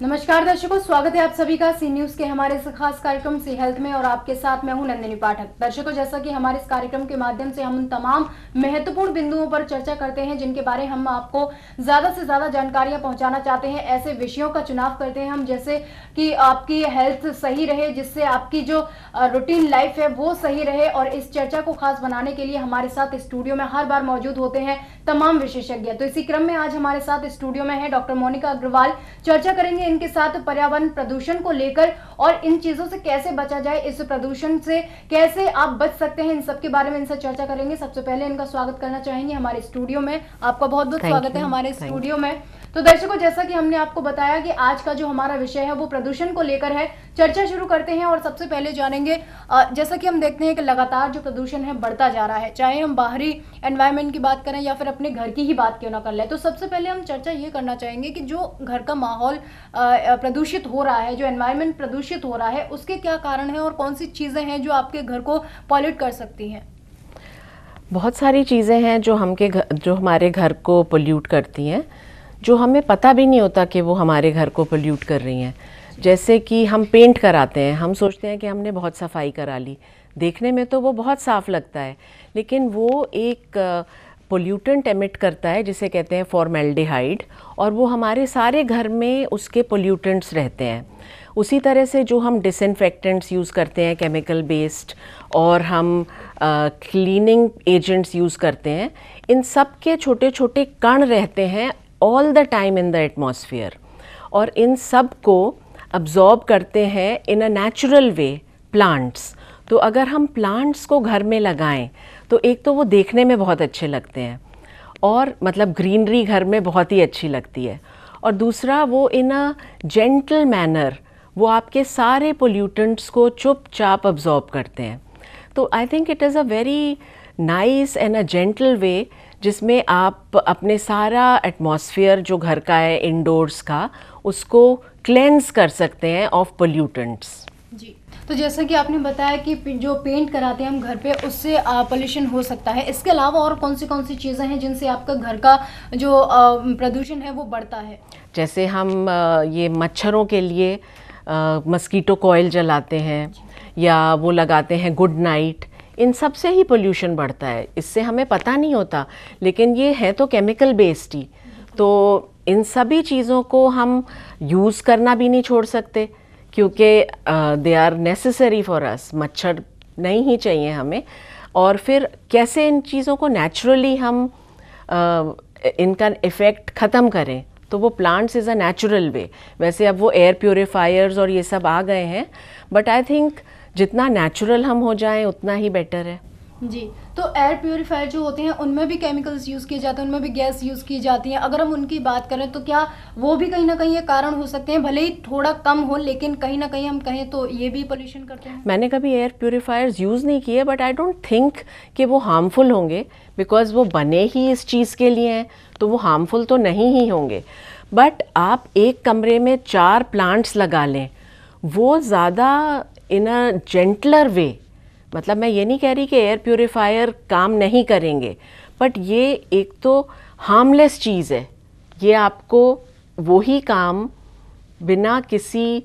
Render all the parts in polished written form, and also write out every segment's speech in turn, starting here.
नमस्कार दर्शकों, स्वागत है आप सभी का सी न्यूज के हमारे इस खास कार्यक्रम सी हेल्थ में और आपके साथ मैं हूं नंदिनी पाठक। दर्शकों, जैसा कि हमारे इस कार्यक्रम के माध्यम से हम उन तमाम महत्वपूर्ण बिंदुओं पर चर्चा करते हैं जिनके बारे हम आपको ज्यादा से ज्यादा जानकारियां पहुंचाना चाहते हैं। ऐसे विषयों का चुनाव करते हैं हम जैसे कि आपकी हेल्थ सही रहे, जिससे आपकी जो रूटीन लाइफ है वो सही रहे। और इस चर्चा को खास बनाने के लिए हमारे साथ स्टूडियो में हर बार मौजूद होते हैं तमाम विशेषज्ञ। तो इसी क्रम में आज हमारे साथ स्टूडियो में है डॉक्टर मोनिका अग्रवाल। चर्चा करेंगे इनके साथ पर्यावरण प्रदूषण को लेकर और इन चीजों से कैसे बचा जाए, इस प्रदूषण से कैसे आप बच सकते हैं, इन सब के बारे में इनसे चर्चा करेंगे। सबसे पहले इनका स्वागत करना चाहेंगे हमारे स्टूडियो में। आपका बहुत बहुत स्वागत है हमारे स्टूडियो में। तो दर्शकों, जैसा कि हमने आपको बताया कि आज का जो हमारा विषय है वो प्रदूषण को लेकर है। चर्चा शुरू करते हैं और सबसे पहले जानेंगे, जैसा कि हम देखते हैं कि लगातार जो प्रदूषण है बढ़ता जा रहा है, चाहे हम बाहरी एनवायरनमेंट की बात करें या फिर अपने घर की ही बात क्यों ना कर ले। तो सबसे पहले हम चर्चा ये करना चाहेंगे कि जो घर का माहौल प्रदूषित हो रहा है, जो एनवायरनमेंट प्रदूषित हो रहा है, उसके क्या कारण है और कौन सी चीजें हैं जो आपके घर को पॉल्यूट कर सकती हैं। बहुत सारी चीज़ें हैं जो जो हमारे घर को पोल्यूट करती हैं, जो हमें पता भी नहीं होता कि वो हमारे घर को पोल्यूट कर रही हैं। जैसे कि हम पेंट कराते हैं, हम सोचते हैं कि हमने बहुत सफाई करा ली, देखने में तो वो बहुत साफ़ लगता है, लेकिन वो एक पोल्यूटेंट एमिट करता है जिसे कहते हैं फॉर्मेल्डिहाइड, और वो हमारे सारे घर में उसके पोल्यूटेंट्स रहते हैं। उसी तरह से जो हम डिसइंफेक्टेंट्स यूज़ करते हैं केमिकल बेस्ड, और हम क्लीनिंग एजेंट्स यूज़ करते हैं, इन सब के छोटे छोटे कण रहते हैं all the time in the atmosphere, और इन सब को अब्जॉर्ब करते हैं इन अ नेचुरल वे प्लांट्स। तो अगर हम प्लांट्स को घर में लगाएं तो एक तो वो देखने में बहुत अच्छे लगते हैं, और मतलब ग्रीनरी घर में बहुत ही अच्छी लगती है, और दूसरा वो इन अ जेंटल मैनर वो आपके सारे पोल्यूटेंट्स को चुपचाप अब्जॉर्ब करते हैं। तो I think it is a very nice and a gentle वे जिसमें आप अपने सारा एटमॉस्फेयर जो घर का है इंडोर्स का, उसको क्लेंस कर सकते हैं ऑफ पोल्यूटेंट्स। जी, तो जैसा कि आपने बताया कि जो पेंट कराते हैं हम घर पे, उससे पोल्यूशन हो सकता है। इसके अलावा और कौन सी चीज़ें हैं जिनसे आपका घर का जो प्रदूषण है वो बढ़ता है। जैसे हम ये मच्छरों के लिए मस्कीटो कॉइल जलाते हैं, या वो लगाते हैं गुड नाइट, इन सब से ही पोल्यूशन बढ़ता है। इससे हमें पता नहीं होता, लेकिन ये है तो केमिकल बेस्ड ही। तो इन सभी चीज़ों को हम यूज़ करना भी नहीं छोड़ सकते, क्योंकि they are necessary for us. मच्छर नहीं ही चाहिए हमें। और फिर कैसे इन चीज़ों को नेचुरली हम इनका इफ़ेक्ट ख़त्म करें, तो वो plants is a natural way. वैसे अब वो एयर प्योरीफायर्स और ये सब आ गए हैं, बट आई थिंक जितना नेचुरल हम हो जाएं उतना ही बेटर है। जी, तो एयर प्योरीफायर जो होते हैं उनमें भी केमिकल्स यूज़ किए जाते हैं, उनमें भी गैस यूज़ की जाती हैं। अगर हम उनकी बात करें तो क्या वो भी कहीं ना कहीं ये कारण हो सकते हैं, भले ही थोड़ा कम हो, लेकिन कहीं ना कहीं हम कहें तो ये भी पोल्यूशन करते हैं। मैंने कभी एयर प्योरीफायर्स यूज़ नहीं किए, बट आई डोंट थिंक कि वो हार्मफुल होंगे, बिकॉज वो बने ही इस चीज़ के लिए हैं, तो वो हार्मफुल तो नहीं ही होंगे। बट आप एक कमरे में 4 प्लांट्स लगा लें, वो ज़्यादा इन अ जेंटलर वे, मतलब मैं ये नहीं कह रही कि एयर प्योरीफायर काम नहीं करेंगे, बट ये एक तो हार्मलेस चीज़ है, ये आपको वही काम बिना किसी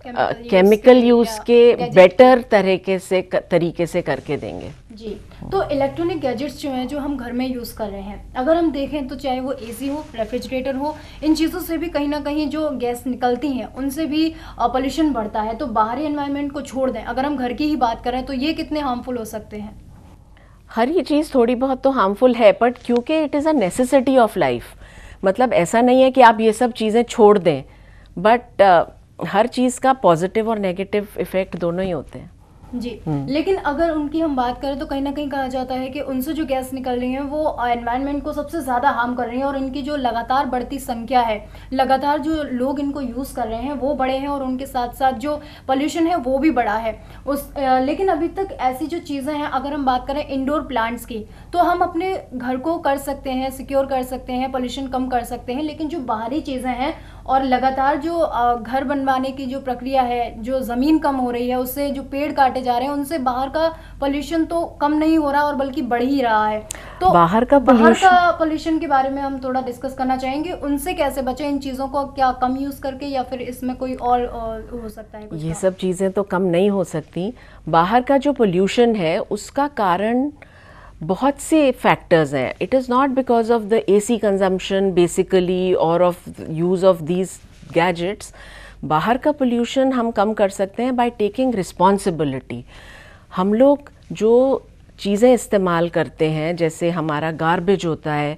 केमिकल यूज़ के बेटर तरीके से करके देंगे। जी, तो इलेक्ट्रॉनिक गैजेट्स जो हैं जो हम घर में यूज़ कर रहे हैं, अगर हम देखें तो चाहे वो एसी हो, रेफ्रिजरेटर हो, इन चीज़ों से भी कहीं ना कहीं जो गैस निकलती हैं उनसे भी पोल्यूशन बढ़ता है। तो बाहरी एनवायरनमेंट को छोड़ दें, अगर हम घर की ही बात करें तो ये कितने हार्मफुल हो सकते हैं। हर ये चीज़ थोड़ी बहुत तो हार्मफुल है, बट क्योंकि it is a necessity of life, मतलब ऐसा नहीं है कि आप ये सब चीज़ें छोड़ दें, बट हर चीज़ का पॉजिटिव और नेगेटिव इफ़ेक्ट दोनों ही होते हैं। जी, लेकिन अगर उनकी हम बात करें तो कहीं ना कहीं कहा जाता है कि उनसे जो गैस निकल रही है वो एनवायरनमेंट को सबसे ज़्यादा हार्म कर रही है, और इनकी जो लगातार बढ़ती संख्या है, लगातार जो लोग इनको यूज़ कर रहे हैं वो बड़े हैं, और उनके साथ साथ जो पोल्यूशन है वो भी बढ़ा है। लेकिन अभी तक ऐसी जो चीज़ें हैं, अगर हम बात करें इंडोर प्लांट्स की, तो हम अपने घर को कर सकते हैं, सिक्योर कर सकते हैं, पोल्यूशन कम कर सकते हैं, लेकिन जो बाहरी चीज़ें हैं और लगातार जो घर बनवाने की जो प्रक्रिया है, जो ज़मीन कम हो रही है, उससे जो पेड़ काटे जा रहे हैं, उनसे बाहर का पोल्यूशन तो कम नहीं हो रहा और बल्कि बढ़ ही रहा है। तो बाहर का पोल्यूशन के बारे में हम थोड़ा डिस्कस करना चाहेंगे, उनसे कैसे बचें, इन चीज़ों को क्या कम यूज़ करके या फिर इसमें कोई और हो सकता है कुछ? ये सब चीज़ें तो कम नहीं हो सकती। बाहर का जो पोल्यूशन है उसका कारण बहुत से फैक्टर्स हैं। It is not because of the AC consumption basically और of use of these gadgets. बाहर का पोल्यूशन हम कम कर सकते हैं बाय टेकिंग रिस्पॉन्सिबिलिटी। हम लोग जो चीज़ें इस्तेमाल करते हैं, जैसे हमारा गार्बेज होता है,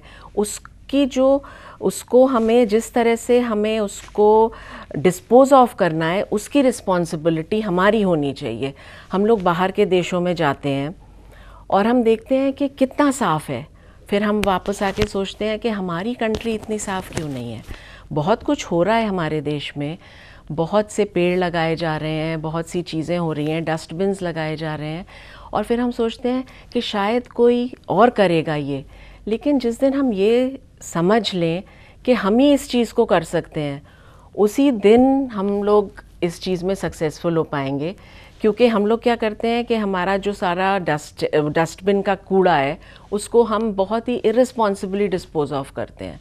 उसको हमें जिस तरह से हमें उसको डिस्पोज ऑफ करना है, उसकी रिस्पॉन्सिबिलिटी हमारी होनी चाहिए। हम लोग बाहर के देशों में जाते हैं और हम देखते हैं कि कितना साफ़ है, फिर हम वापस आके सोचते हैं कि हमारी कंट्री इतनी साफ़ क्यों नहीं है। बहुत कुछ हो रहा है हमारे देश में, बहुत से पेड़ लगाए जा रहे हैं, बहुत सी चीज़ें हो रही हैं, डस्टबिन्स लगाए जा रहे हैं, और फिर हम सोचते हैं कि शायद कोई और करेगा ये। लेकिन जिस दिन हम ये समझ लें कि हम ही इस चीज़ को कर सकते हैं, उसी दिन हम लोग इस चीज़ में सक्सेसफुल हो पाएंगे। क्योंकि हम लोग क्या करते हैं कि हमारा जो सारा डस्टबिन का कूड़ा है उसको हम बहुत ही इर्रिस्पॉन्सिबली डिस्पोज ऑफ करते हैं।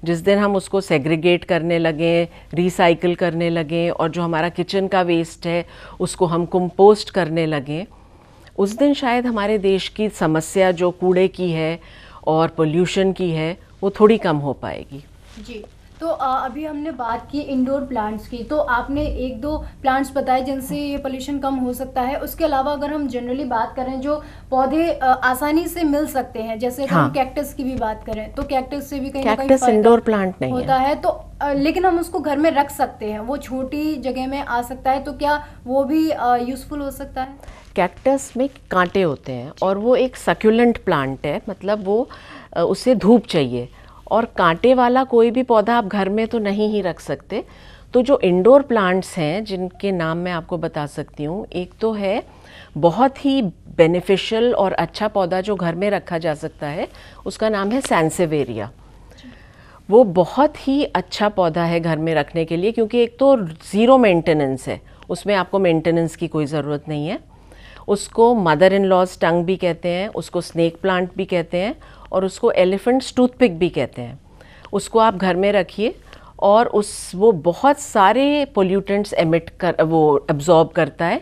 जिस दिन हम उसको सेग्रीगेट करने लगें, रिसाइकिल करने लगें, और जो हमारा किचन का वेस्ट है उसको हम कंपोस्ट करने लगें, उस दिन शायद हमारे देश की समस्या जो कूड़े की है और पोल्यूशन की है वो थोड़ी कम हो पाएगी। जी, तो अभी हमने बात की इंडोर प्लांट्स की, तो आपने एक दो प्लांट्स बताए जिनसे ये पोल्यूशन कम हो सकता है। उसके अलावा अगर हम जनरली बात करें जो पौधे आसानी से मिल सकते हैं, जैसे हाँ। हम कैक्टस की भी बात करें तो कैक्टस से भी कहीं ना कहीं इंडोर प्लांट नहीं होता है, तो लेकिन हम उसको घर में रख सकते हैं, वो छोटी जगह में आ सकता है, तो क्या वो भी यूजफुल हो सकता है? कैक्टस में कांटे होते हैं और वो एक सक्यूलेंट प्लांट है, मतलब वो उसे धूप चाहिए, और कांटे वाला कोई भी पौधा आप घर में तो नहीं ही रख सकते। तो जो इंडोर प्लांट्स हैं जिनके नाम मैं आपको बता सकती हूँ, एक तो है बहुत ही बेनिफिशियल और अच्छा पौधा जो घर में रखा जा सकता है, उसका नाम है सैंसेवेरिया। वो बहुत ही अच्छा पौधा है घर में रखने के लिए, क्योंकि एक तो ज़ीरो मेंटेनेंस है, उसमें आपको मेंटेनेंस की कोई ज़रूरत नहीं है। उसको मदर इन लॉज टंग भी कहते हैं, उसको स्नेक प्लांट भी कहते हैं, और उसको एलिफेंट्स टूथपिक भी कहते हैं। उसको आप घर में रखिए और वो बहुत सारे पोल्यूटेंट्स वो एब्जॉर्ब करता है।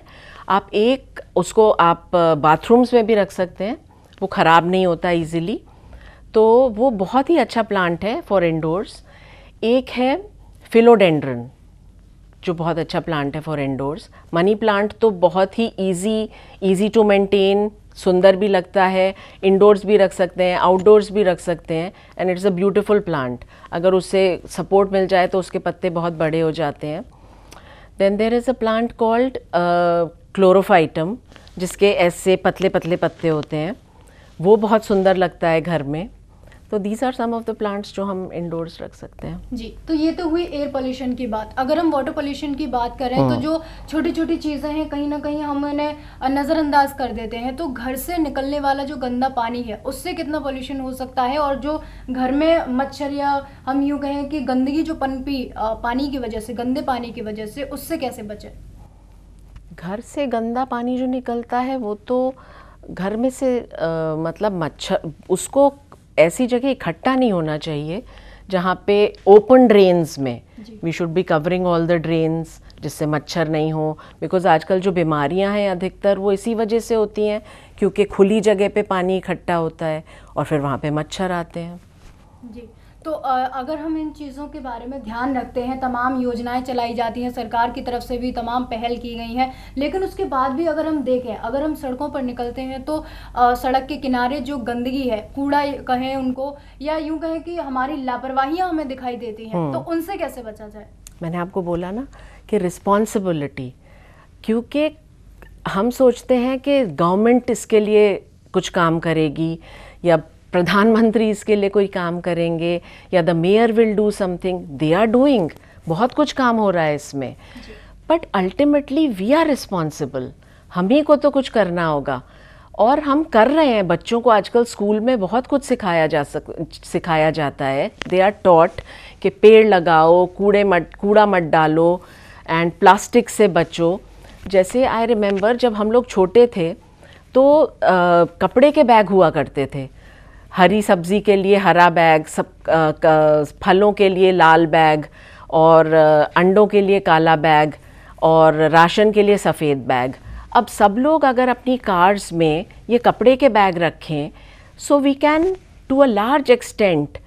उसको आप बाथरूम्स में भी रख सकते हैं, वो ख़राब नहीं होता इजीली। तो वो बहुत ही अच्छा प्लांट है फॉर इंडोर्स। एक है फिलोडेंड्रन, जो बहुत अच्छा प्लांट है फॉर इंडोर्स। मनी प्लांट तो बहुत ही इजी टू मेंटेन, सुंदर भी लगता है, इंडोर्स भी रख सकते हैं, आउटडोर्स भी रख सकते हैं, and it's a beautiful plant. अगर उससे सपोर्ट मिल जाए तो उसके पत्ते बहुत बड़े हो जाते हैं। Then there is a plant called chlorophytum, जिसके ऐसे पतले पतले पत्ते होते हैं, वो बहुत सुंदर लगता है घर में। तो these are some of the plants जो हम इंडोर्स रख सकते हैं। जी, तो ये तो हुई एयर पोल्यूशन की बात। अगर हम वाटर पोल्यूशन की बात करें तो जो छोटी छोटी चीज़ें हैं कहीं ना कहीं हम उन्हें नज़रअंदाज कर देते हैं। तो घर से निकलने वाला जो गंदा पानी है उससे कितना पोल्यूशन हो सकता है, और जो घर में मच्छर या हम यूँ कहें कि गंदगी जो पनपी पानी की वजह से, गंदे पानी की वजह से, उससे कैसे बचें? घर से गंदा पानी जो निकलता है वो तो घर में से मतलब मच्छर, उसको ऐसी जगह इकट्ठा नहीं होना चाहिए जहाँ पे ओपन ड्रेन्स में। We should be covering all the drains जिससे मच्छर नहीं हो, बिकॉज आजकल जो बीमारियाँ हैं अधिकतर वो इसी वजह से होती हैं, क्योंकि खुली जगह पे पानी इकट्ठा होता है और फिर वहाँ पे मच्छर आते हैं। जी, तो अगर हम इन चीज़ों के बारे में ध्यान रखते हैं, तमाम योजनाएं चलाई जाती हैं, सरकार की तरफ से भी तमाम पहल की गई हैं, लेकिन उसके बाद भी अगर हम देखें, अगर हम सड़कों पर निकलते हैं तो सड़क के किनारे जो गंदगी है, कूड़ा कहें उनको, या यूं कहें कि हमारी लापरवाहियां हमें दिखाई देती हैं, तो उनसे कैसे बचा जाए? मैंने आपको बोला ना कि रिस्पॉन्सिबिलिटी, क्योंकि हम सोचते हैं कि गवर्नमेंट इसके लिए कुछ काम करेगी या प्रधानमंत्री इसके लिए कोई काम करेंगे या the mayor will do something. They are doing, बहुत कुछ काम हो रहा है इसमें, but ultimately we are responsible, हम ही को तो कुछ करना होगा। और हम कर रहे हैं। बच्चों को आजकल स्कूल में बहुत कुछ सिखाया जाता है। दे आर टॉट कि पेड़ लगाओ, कूड़ा मत डालो एंड प्लास्टिक से बचो। जैसे आई रिमेंबर जब हम लोग छोटे थे तो कपड़े के बैग हुआ करते थे। हरी सब्ज़ी के लिए हरा बैग, फलों के लिए लाल बैग, और अंडों के लिए काला बैग, और राशन के लिए सफ़ेद बैग। अब सब लोग अगर अपनी कार्स में ये कपड़े के बैग रखें, so we can to a large extent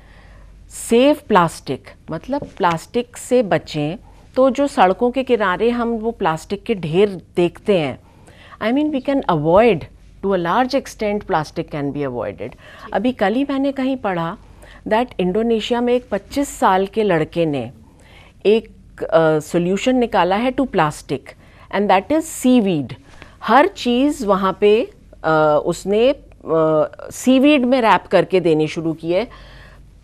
save plastic, मतलब प्लास्टिक से बचें। तो जो सड़कों के किनारे हम वो प्लास्टिक के ढेर देखते हैं, I mean we can avoid to a large extent, plastic can be avoided. अभी कल ही मैंने कहीं पढ़ा दैट इंडोनेशिया में एक 25 साल के लड़के ने एक सॉल्यूशन निकाला है to plastic, and that is seaweed. हर चीज़ वहाँ पे उसने सीवीड में रैप करके देनी शुरू की है,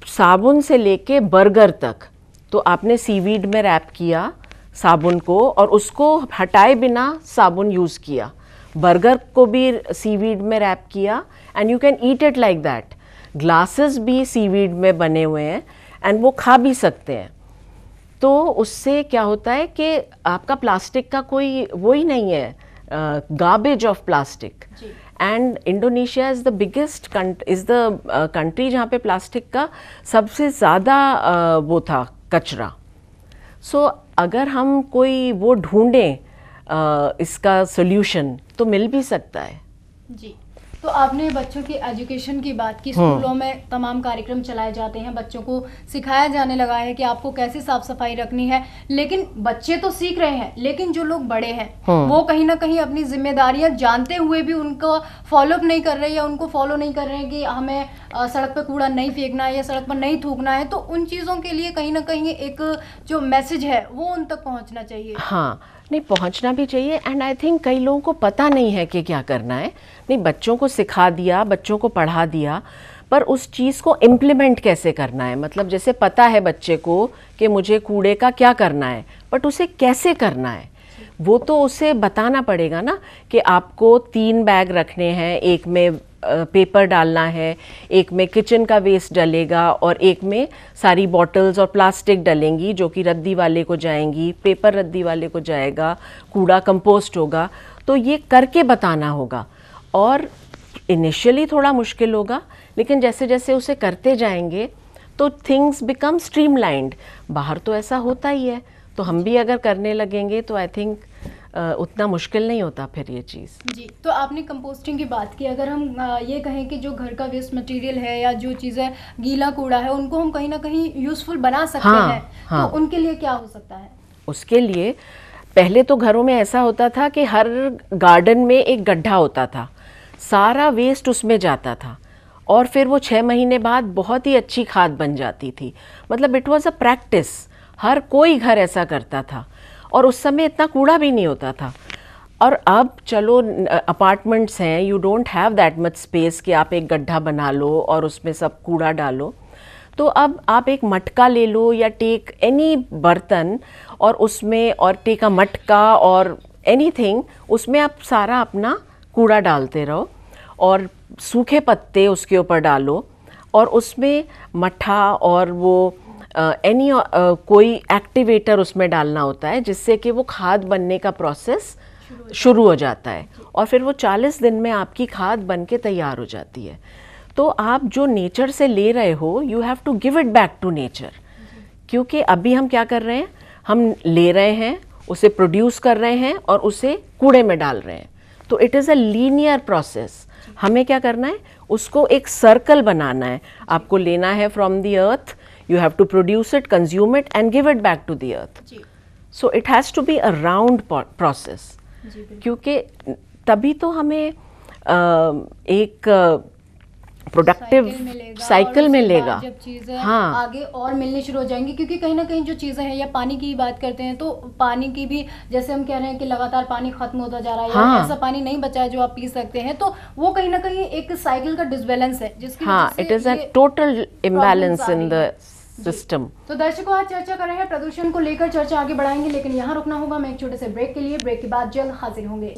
साबुन से लेके बर्गर तक। तो आपने सीवीड में रैप किया साबुन को और उसको हटाए बिना साबुन यूज़ किया, बर्गर को भी सीवीड में रैप किया, and you can eat it like that. Glasses भी सीवीड में बने हुए हैं एंड वो खा भी सकते हैं। तो उससे क्या होता है कि आपका प्लास्टिक का कोई वो ही नहीं है, garbage of plastic. And Indonesia is the biggest country जहाँ पे प्लास्टिक का सबसे ज़्यादा वो था कचरा। सो अगर हम कोई वो ढूंढें इसका सॉल्यूशन तो मिल भी सकता है। जी, तो आपने बच्चों की एजुकेशन की बात की। स्कूलों में तमाम कार्यक्रम चलाए जाते हैं, बच्चों को सिखाया जाने लगा है कि आपको कैसे साफ सफाई रखनी है। लेकिन बच्चे तो सीख रहे हैं, लेकिन जो लोग बड़े हैं वो कहीं ना कहीं अपनी जिम्मेदारियां जानते हुए भी उनको फॉलोअप नहीं कर रहे, या उनको फॉलो नहीं कर रहे हैं कि हमें सड़क पर कूड़ा नहीं फेंकना है या सड़क पर नहीं थूकना है। तो उन चीज़ों के लिए कहीं ना कहीं एक जो मैसेज है वो उन तक पहुँचना चाहिए। हाँ, नहीं, पहुंचना भी चाहिए। एंड आई थिंक कई लोगों को पता नहीं है कि क्या करना है। नहीं, बच्चों को सिखा दिया, बच्चों को पढ़ा दिया, पर उस चीज़ को इम्प्लीमेंट कैसे करना है। मतलब जैसे पता है बच्चे को कि मुझे कूड़े का क्या करना है, बट उसे कैसे करना है वो तो उसे बताना पड़ेगा ना, कि आपको 3 बैग रखने हैं, एक में पेपर डालना है, एक में किचन का वेस्ट डलेगा, और एक में सारी बॉटल्स और प्लास्टिक डलेंगी जो कि रद्दी वाले को जाएंगी, पेपर रद्दी वाले को जाएगा, कूड़ा कंपोस्ट होगा। तो ये करके बताना होगा, और इनिशियली थोड़ा मुश्किल होगा, लेकिन जैसे जैसे उसे करते जाएंगे तो थिंग्स बिकम स्ट्रीमलाइंड। बाहर तो ऐसा होता ही है, तो हम भी अगर करने लगेंगे तो आई थिंक उतना मुश्किल नहीं होता फिर ये चीज़। जी, तो आपने कंपोस्टिंग की बात की। अगर हम ये कहें कि जो घर का वेस्ट मटेरियल है या जो चीज़ें गीला कूड़ा है उनको हम कहीं ना कहीं यूज़फुल बना सकते हैं, तो उनके लिए क्या हो सकता है? उसके लिए पहले तो घरों में ऐसा होता था कि हर गार्डन में एक गड्ढा होता था, सारा वेस्ट उसमें जाता था, और फिर वो 6 महीने बाद बहुत ही अच्छी खाद बन जाती थी। मतलब इट वॉज़ अ प्रैक्टिस, हर कोई घर ऐसा करता था, और उस समय इतना कूड़ा भी नहीं होता था। और अब चलो अपार्टमेंट्स हैं, you don't have that much space कि आप एक गड्ढा बना लो और उसमें सब कूड़ा डालो। तो अब आप एक मटका ले लो या टेक एनी बर्तन, और उसमें और टेक अ मटका और एनीथिंग, उसमें आप सारा अपना कूड़ा डालते रहो, और सूखे पत्ते उसके ऊपर डालो, और उसमें मट्ठा और वो कोई एक्टिवेटर उसमें डालना होता है, जिससे कि वो खाद बनने का प्रोसेस शुरू हो जाता है, और फिर वो 40 दिन में आपकी खाद बन के तैयार हो जाती है। तो आप जो नेचर से ले रहे हो, you have to give it back to nature. क्योंकि अभी हम क्या कर रहे हैं, हम ले रहे हैं, उसे प्रोड्यूस कर रहे हैं और उसे कूड़े में डाल रहे हैं। तो it is a linear process. हमें क्या करना है, उसको एक सर्कल बनाना है। आपको लेना है from the earth, you have to produce it, consume it and give it back to the earth. So it has to be a round process. क्योंकि तभी तो हमें एक प्रोडक्टिव साइकिल मिलेगा। जब चीज़ें आगे और मिलनी शुरू हो जाएंगी, क्योंकि कहीं ना कहीं जो चीज़ें हैं, या पानी की बात करते हैं तो पानी की भी, जैसे हम कह रहे हैं कि लगातार पानी खत्म होता जा रहा है, या ऐसा पानी नहीं बचा है जो आप पी सकते हैं, तो वो कहीं ना कहीं एक साइकिल का डिसबैलेंस है, जिसकी वजह से it is a total imbalance in the system. तो दर्शकों, आज चर्चा कर रहे हैं प्रदूषण को लेकर, चर्चा आगे बढ़ाएंगे, लेकिन यहाँ रुकना होगा हमें एक छोटे से ब्रेक के लिए। ब्रेक के बाद जल्द हाजिर होंगे।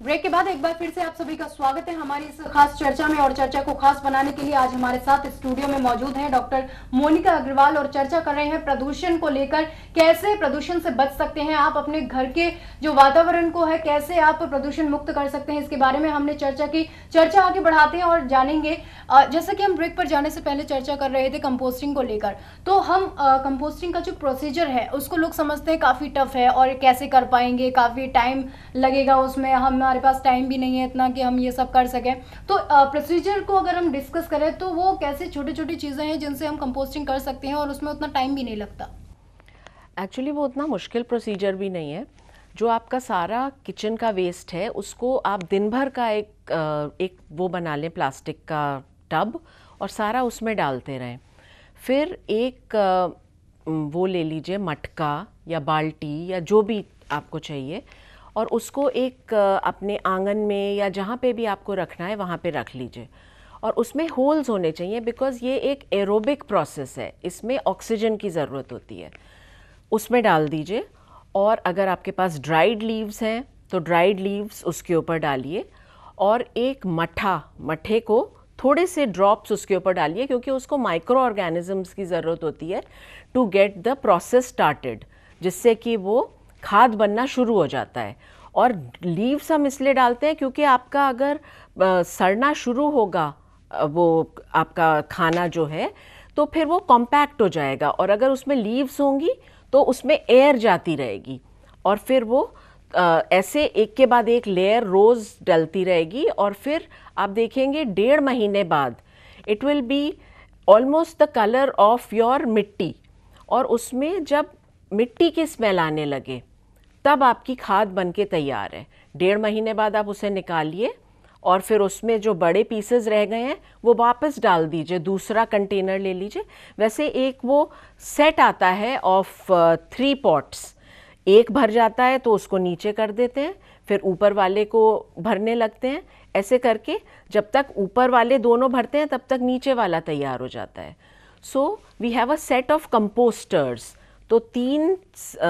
ब्रेक के बाद एक बार फिर से आप सभी का स्वागत है हमारी इस खास चर्चा में। और चर्चा को खास बनाने के लिए आज हमारे साथ स्टूडियो में मौजूद हैं डॉक्टर मोनिका अग्रवाल और चर्चा कर रहे हैं प्रदूषण को लेकर। कैसे प्रदूषण से बच सकते हैं आप, अपने घर के जो वातावरण को है कैसे आप प्रदूषण मुक्त कर सकते हैं, इसके बारे में हमने चर्चा की। चर्चा आगे बढ़ाते हैं और जानेंगे। जैसा कि हम ब्रेक पर जाने से पहले चर्चा कर रहे थे कंपोस्टिंग को लेकर, तो हम कंपोस्टिंग का जो प्रोसीजर है उसको लोग समझते हैं काफी टफ है और कैसे कर पाएंगे, काफी टाइम लगेगा उसमें, हमारे पास टाइम भी नहीं है इतना कि हम ये सब कर सकें। तो प्रोसीजर को अगर हम डिस्कस करें तो वो कैसे छोटी छोटी चीज़ें हैं जिनसे हम कंपोस्टिंग कर सकते हैं और उसमें उतना टाइम भी नहीं लगता। एक्चुअली वो उतना मुश्किल प्रोसीजर भी नहीं है। जो आपका सारा किचन का वेस्ट है उसको आप दिन भर का एक वो बना लें, प्लास्टिक का टब, और सारा उसमें डालते रहें। फिर एक वो ले लीजिए मटका या बाल्टी या जो भी आपको चाहिए, और उसको एक अपने आंगन में या जहाँ पे भी आपको रखना है वहाँ पे रख लीजिए। और उसमें होल्स होने चाहिए बिकॉज़ ये एक एरोबिक प्रोसेस है, इसमें ऑक्सीजन की ज़रूरत होती है। उसमें डाल दीजिए। और अगर आपके पास ड्राइड लीव्स हैं तो ड्राइड लीव्स उसके ऊपर डालिए, और एक मट्ठे को थोड़े से ड्रॉप्स उसके ऊपर डालिए, क्योंकि उसको माइक्रो ऑर्गेनिजम्स की ज़रूरत होती है to get the process started, जिससे कि वो खाद बनना शुरू हो जाता है। और लीव्स हम इसलिए डालते हैं क्योंकि आपका अगर सड़ना शुरू होगा वो आपका खाना जो है, तो फिर वो कॉम्पैक्ट हो जाएगा, और अगर उसमें लीव्स होंगी तो उसमें एयर जाती रहेगी, और फिर वो ऐसे एक के बाद एक लेयर रोज़ डलती रहेगी। और फिर आप देखेंगे 1.5 महीने बाद it will be almost the colour of your मिट्टी, और उसमें जब मिट्टी की स्मेल आने लगे तब आपकी खाद बन के तैयार है। 1.5 महीने बाद आप उसे निकालिए, और फिर उसमें जो बड़े पीसेस रह गए हैं वो वापस डाल दीजिए, दूसरा कंटेनर ले लीजिए। वैसे एक वो सेट आता है ऑफ 3 पॉट्स, एक भर जाता है तो उसको नीचे कर देते हैं, फिर ऊपर वाले को भरने लगते हैं। ऐसे करके जब तक ऊपर वाले दोनों भरते हैं तब तक नीचे वाला तैयार हो जाता है। So we have a set of composters, तो 3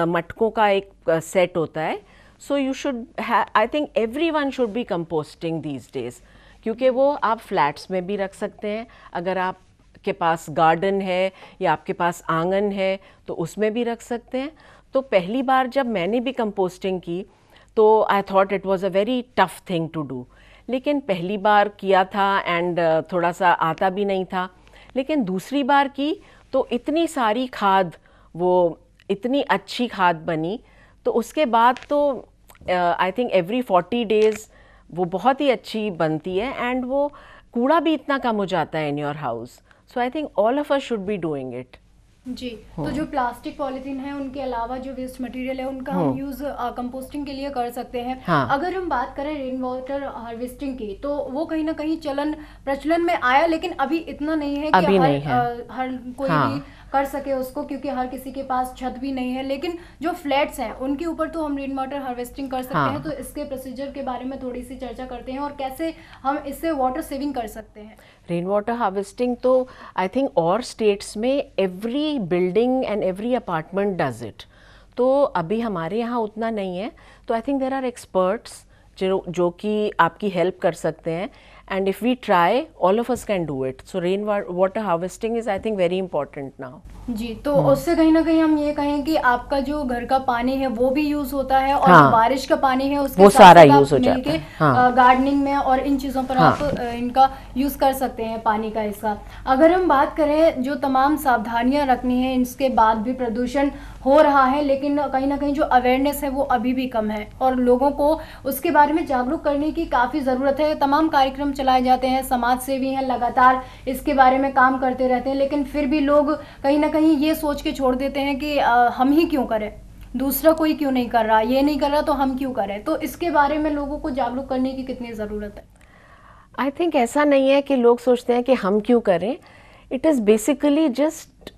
मटकों का एक सेट होता है। So you should I think everyone should be composting these days, क्योंकि वो आप फ्लैट्स में भी रख सकते हैं, अगर आपके पास गार्डन है या आपके पास आंगन है तो उसमें भी रख सकते हैं। तो पहली बार जब मैंने भी कंपोस्टिंग की तो I thought it was a very tough thing to do, लेकिन पहली बार किया था एंड थोड़ा सा आता भी नहीं था। लेकिन दूसरी बार की तो इतनी सारी खाद, वो इतनी अच्छी खाद बनी, तो उसके बाद तो आई थिंक एवरी 40 डेज़ वो बहुत ही अच्छी बनती है, एंड वो कूड़ा भी इतना कम हो जाता है in your house. So I think all of us should be doing it. जी, तो जो प्लास्टिक पॉलीथीन है उनके अलावा जो वेस्ट मटेरियल है उनका हम यूज कंपोस्टिंग के लिए कर सकते हैं। हाँ। अगर हम बात करें रेन वाटर हार्वेस्टिंग की, तो वो कहीं ना कहीं प्रचलन में आया, लेकिन अभी इतना नहीं है कि हर कोई भी कर सके उसको, क्योंकि हर किसी के पास छत भी नहीं है। लेकिन जो फ्लैट्स हैं उनके ऊपर तो हम रेन वाटर हार्वेस्टिंग कर सकते हैं। तो इसके प्रोसीजर के बारे में थोड़ी सी चर्चा करते हैं और कैसे हम इससे वाटर सेविंग कर सकते हैं। रेन वाटर हार्वेस्टिंग तो आई थिंक और स्टेट्स में every building and every apartment does it, तो अभी हमारे यहाँ उतना नहीं है। तो I think there are experts जो कि आपकी हेल्प कर सकते हैं, and if we try all of us can do it. So rain water harvesting is I think very important now. जी, तो उससे कहीं ना कहीं हम ये कहें कि आपका जो घर का पानी है वो भी यूज होता है, और हाँ, बारिश का पानी है उसके वो साथ सारा साथ यूज हो जाता है। हाँ, गार्डनिंग में और इन चीज़ों पर हाँ, आप इनका यूज कर सकते हैं पानी का। इसका अगर हम बात करें, जो तमाम सावधानियां रखनी है, इसके बाद भी प्रदूषण हो रहा है, लेकिन कहीं ना कहीं जो अवेयरनेस है वो अभी भी कम है, और लोगों को उसके बारे में जागरूक करने की काफ़ी ज़रूरत है। तमाम कार्यक्रम चलाए जाते हैं, समाज सेवी हैं, लगातार इसके बारे में काम करते रहते हैं, लेकिन फिर भी लोग कहीं ना कहीं ये सोच के छोड़ देते हैं कि हम ही क्यों करें, दूसरा कोई क्यों नहीं कर रहा, ये नहीं कर रहा तो हम क्यों करें। तो इसके बारे में लोगों को जागरूक करने की कितनी ज़रूरत है? आई थिंक ऐसा नहीं है कि लोग सोचते हैं कि हम क्यों करें। It is basically just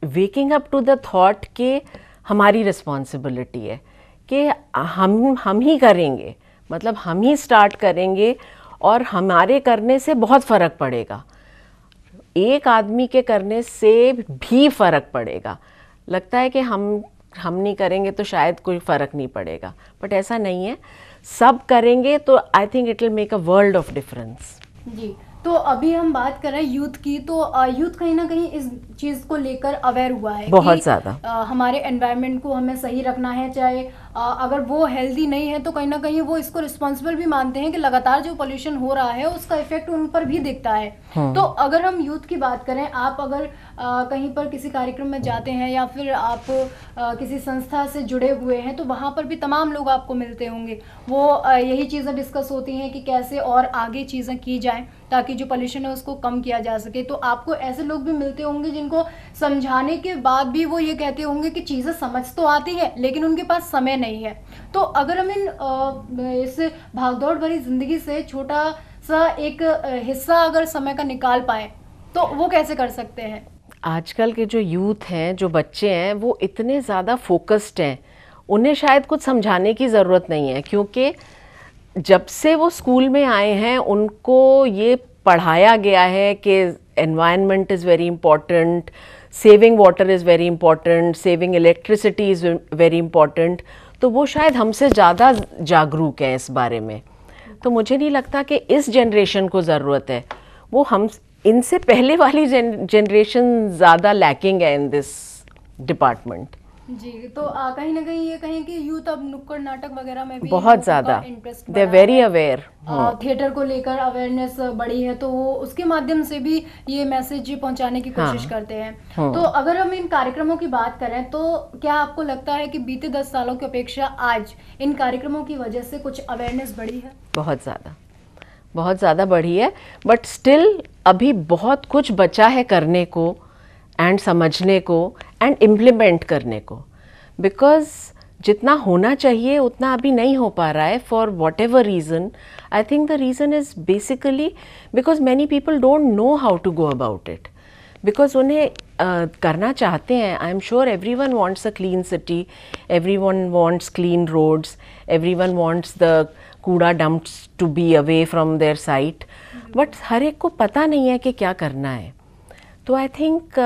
waking up to the thought कि हमारी रिस्पॉन्सिबिलिटी है कि हम ही करेंगे, मतलब हम ही स्टार्ट करेंगे, और हमारे करने से बहुत फ़र्क पड़ेगा, एक आदमी के करने से भी फ़र्क पड़ेगा। लगता है कि हम नहीं करेंगे तो शायद कोई फ़र्क नहीं पड़ेगा, बट ऐसा नहीं है। सब करेंगे तो I think it will make a world of difference. जी, तो अभी हम बात कर रहे हैं यूथ की, तो यूथ कहीं ना कहीं इस चीज़ को लेकर अवेयर हुआ है बहुत ज़्यादा। हमारे एनवायरनमेंट को हमें सही रखना है, चाहे अगर वो हेल्दी नहीं है तो कहीं ना कहीं वो इसको रिस्पॉन्सिबल भी मानते हैं कि लगातार जो पोल्यूशन हो रहा है उसका इफेक्ट उन पर भी दिखता है। तो अगर हम यूथ की बात करें, आप अगर कहीं पर किसी कार्यक्रम में जाते हैं या फिर आप किसी संस्था से जुड़े हुए हैं तो वहाँ पर भी तमाम लोग आपको मिलते होंगे, वो यही चीज़ें डिस्कस होती हैं कि कैसे और आगे चीज़ें की जाएं ताकि जो पोल्यूशन है उसको कम किया जा सके। तो आपको ऐसे लोग भी मिलते होंगे जिनको समझाने के बाद भी वो ये कहते होंगे कि चीज़ें समझ तो आती है लेकिन उनके पास समय नहीं है। तो अगर हम इस भागदौड़ भरी जिंदगी से छोटा सा एक हिस्सा अगर समय का निकाल पाए तो वो कैसे कर सकते हैं? आजकल के जो यूथ हैं, जो बच्चे हैं, वो इतने ज़्यादा फोकस्ड हैं, उन्हें शायद कुछ समझाने की ज़रूरत नहीं है, क्योंकि जब से वो स्कूल में आए हैं उनको ये पढ़ाया गया है कि environment is very important, saving water is very important, saving electricity is very important. तो वो शायद हमसे ज़्यादा जागरूक हैं इस बारे में। तो मुझे नहीं लगता कि इस जनरेशन को ज़रूरत है, वो हम इनसे पहले वाली जनरेशन ज़्यादा लैकिंग है इन दिस डिपार्टमेंट। जी, तो कहीं ना कहीं ये कहें कि यूथ अब नुक्कड़ नाटक वगैरह में भी बहुत ज़्यादा interest, they are very aware, theatre को लेकर अवेयरनेस बढ़ी है तो वो उसके माध्यम से भी ये मैसेज पहुंचाने की कोशिश करते हैं। तो अगर हम इन कार्यक्रमों की बात करें तो क्या आपको लगता है कि बीते 10 सालों की अपेक्षा आज इन कार्यक्रमों की वजह से कुछ अवेयरनेस बढ़ी है? बहुत ज़्यादा बढ़ी है, बट स्टिल अभी बहुत कुछ बचा है करने को एंड समझने को एंड इम्प्लीमेंट करने को, बिकॉज जितना होना चाहिए उतना अभी नहीं हो पा रहा है for whatever reason. I think the reason is basically because many people don't know how to go about it, because उन्हें करना चाहते हैं। I am sure everyone wants a clean city, everyone wants clean roads, everyone wants the कूड़ा dumps to be away from their site, but हर एक को पता नहीं है कि क्या करना है। तो आई थिंक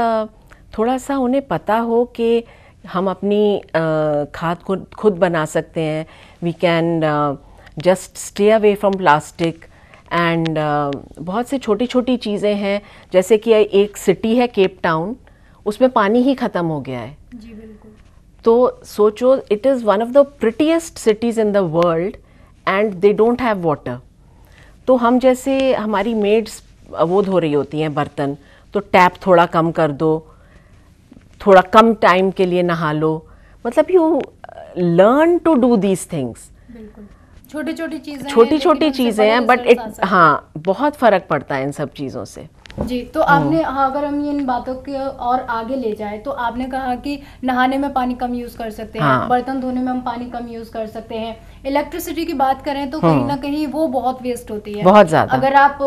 थोड़ा सा उन्हें पता हो कि हम अपनी खाद को खुद बना सकते हैं, we can just stay away from plastic and बहुत से छोटी छोटी चीज़ें हैं, जैसे कि एक सिटी है केप टाउन, उसमें पानी ही ख़त्म हो गया है। जी बिल्कुल। तो सोचो, it is one of the prettiest cities in the world and they don't have water. तो हम जैसे हमारी मेड्स वो धो रही होती हैं बर्तन, तो टैप थोड़ा कम कर दो, थोड़ा कम टाइम के लिए नहा लो, मतलब you learn to do these things. बिल्कुल, छोटी छोटी चीज़ें हैं बट इट हाँ बहुत फ़र्क पड़ता है इन सब चीज़ों से। जी, तो आपने अगर हम इन बातों के और आगे ले जाए तो आपने कहा कि नहाने में पानी कम यूज़ कर सकते हैं, बर्तन धोने में हम पानी कम यूज़ कर सकते हैं। इलेक्ट्रिसिटी की बात करें तो कहीं ना कहीं वो बहुत वेस्ट होती है, बहुत ज़्यादा। अगर आप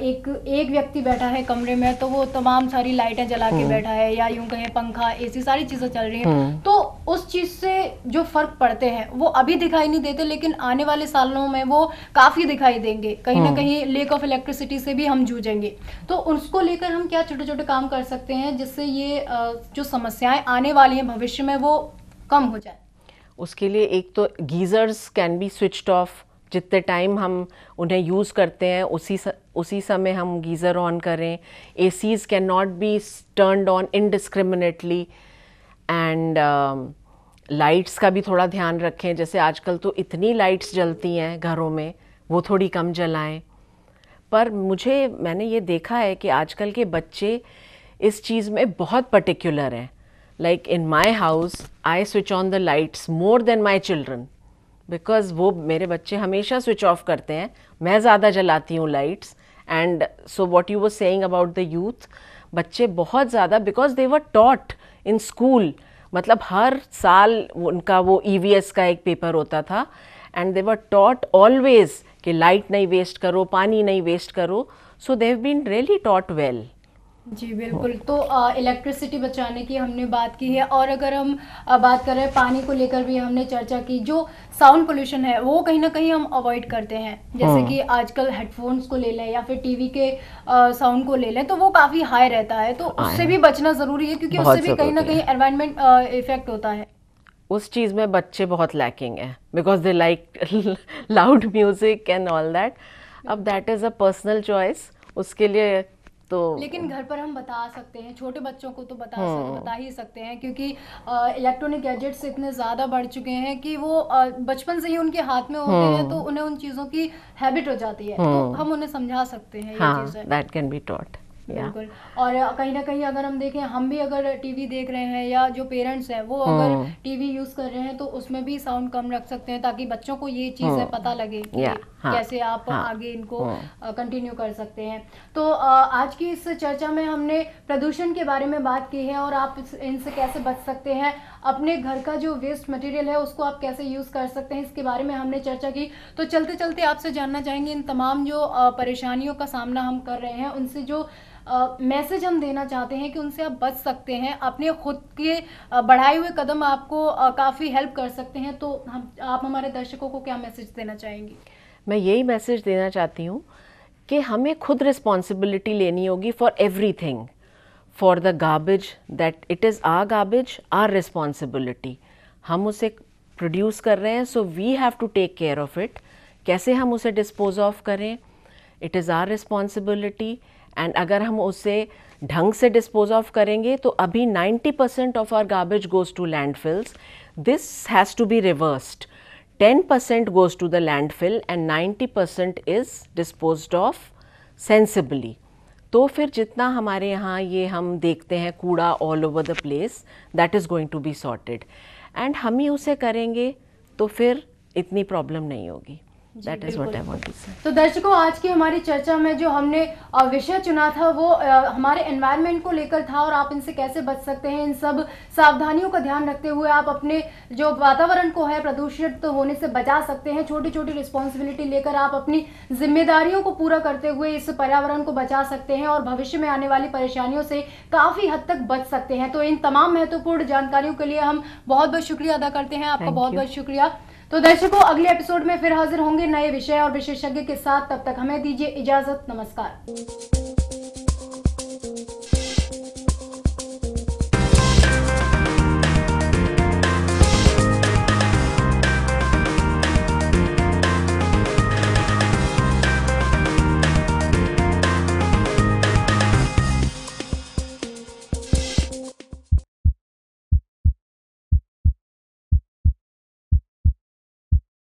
एक व्यक्ति बैठा है कमरे में तो वो तमाम सारी लाइटें जला के बैठा है, या यूं कहें पंखा एसी सारी चीज़ें चल रही हैं, तो उस चीज़ से जो फ़र्क पड़ते हैं वो अभी दिखाई नहीं देते, लेकिन आने वाले सालों में वो काफ़ी दिखाई देंगे। कहीं ना कहीं लेक ऑफ इलेक्ट्रिसिटी से भी हम जूझेंगे, तो उसको लेकर हम क्या छोटे छोटे काम कर सकते हैं जिससे ये जो समस्याएं आने वाली हैं भविष्य में वो कम हो जाए? उसके लिए एक तो geysers can be switched off, जितने टाइम हम उन्हें यूज़ करते हैं उसी समय हम गीज़र ऑन करें। ACs can not be turned on indiscriminately and lights का भी थोड़ा ध्यान रखें, जैसे आजकल तो इतनी लाइट्स जलती हैं घरों में, वो थोड़ी कम जलाएं। पर मैंने ये देखा है कि आजकल के बच्चे इस चीज़ में बहुत पर्टिकुलर हैं। Like in my house I switch on the lights more than my children, because वो मेरे बच्चे हमेशा स्विच ऑफ करते हैं, मैं ज़्यादा जलाती हूँ lights. And so what you were saying about the youth, बच्चे बहुत ज़्यादा, because they were taught in school, मतलब हर साल उनका वो EVS का एक पेपर होता था and they were taught always कि लाइट नहीं वेस्ट करो, पानी नहीं वेस्ट करो, so they have been really taught well. जी बिल्कुल, तो इलेक्ट्रिसिटी बचाने की हमने बात की है, और अगर हम बात करें पानी को लेकर भी हमने चर्चा की। जो साउंड पोल्यूशन है वो कहीं ना कहीं हम अवॉइड करते हैं, जैसे कि आजकल हेडफोन्स को ले लें या फिर टीवी के साउंड को ले लें तो वो काफ़ी हाई रहता है, तो उससे भी बचना ज़रूरी है क्योंकि उससे भी कहीं ना कहीं एनवायरनमेंट इफेक्ट होता है। उस चीज़ में बच्चे बहुत लैकिंग है, because they like loud music and all that. अब that is a personal choice उसके लिए. तो लेकिन घर पर हम बता सकते हैं, छोटे बच्चों को तो बता ही सकते हैं, क्योंकि इलेक्ट्रॉनिक गैजेट्स इतने ज़्यादा बढ़ चुके हैं कि वो बचपन से ही उनके हाथ में होते हैं, तो उन्हें उन चीज़ों की हैबिट हो जाती है. तो हम उन्हें समझा सकते हैं ये चीज़ें. That can be taught. बिल्कुल. और कहीं ना कहीं अगर हम देखें, हम भी अगर टीवी देख रहे हैं या जो पेरेंट्स हैं वो अगर टीवी यूज कर रहे हैं तो उसमें भी साउंड कम रख सकते हैं, ताकि बच्चों को ये चीजें पता लगे कि कैसे आप आगे इनको कंटिन्यू कर सकते हैं. तो आज की इस चर्चा में हमने प्रदूषण के बारे में बात की है और आप इनसे कैसे बच सकते हैं, अपने घर का जो वेस्ट मटेरियल है उसको आप कैसे यूज कर सकते हैं, इसके बारे में हमने चर्चा की. तो चलते चलते आपसे जानना चाहेंगे, इन तमाम जो परेशानियों का सामना हम कर रहे हैं उनसे जो मैसेज हम देना चाहते हैं कि उनसे आप बच सकते हैं, अपने खुद के बढ़ाए हुए कदम आपको काफ़ी हेल्प कर सकते हैं. तो आप हमारे दर्शकों को क्या मैसेज देना चाहेंगी? मैं यही मैसेज देना चाहती हूँ कि हमें खुद रिस्पॉन्सिबिलिटी लेनी होगी for everything, for the garbage, that it is our garbage, our responsibility. हम उसे प्रोड्यूस कर रहे हैं, so we have to take care of it. कैसे हम उसे डिस्पोज ऑफ करें, it is our responsibility. And अगर हम उसे ढंग से डिस्पोज ऑफ करेंगे तो अभी 90% of our garbage goes to landfills. This has to be reversed. 10% goes to the landfill and 90% is disposed of sensibly. तो फिर जितना हमारे यहाँ ये हम देखते हैं कूड़ा all over the place, that is going to be sorted. And हम ही उसे करेंगे तो फिर इतनी प्रॉब्लम नहीं होगी. That is what I want to say. तो दर्शकों, आज की हमारी चर्चा में जो हमने विषय चुना था वो हमारे एनवायरनमेंट को लेकर था, और आप इनसे कैसे बच सकते हैं. इन सब सावधानियों का ध्यान रखते हुए आप अपने जो वातावरण को है प्रदूषित होने से बचा सकते हैं. छोटी छोटी रिस्पॉन्सिबिलिटी लेकर आप अपनी जिम्मेदारियों को पूरा करते हुए इस पर्यावरण को बचा सकते हैं और भविष्य में आने वाली परेशानियों से काफ़ी हद तक बच सकते हैं. तो इन तमाम महत्वपूर्ण जानकारियों के लिए हम बहुत बहुत शुक्रिया अदा करते हैं. आपका बहुत बहुत शुक्रिया. तो दर्शकों, अगले एपिसोड में फिर हाजिर होंगे नए विषय और विशेषज्ञ के साथ. तब तक हमें दीजिए इजाजत. नमस्कार.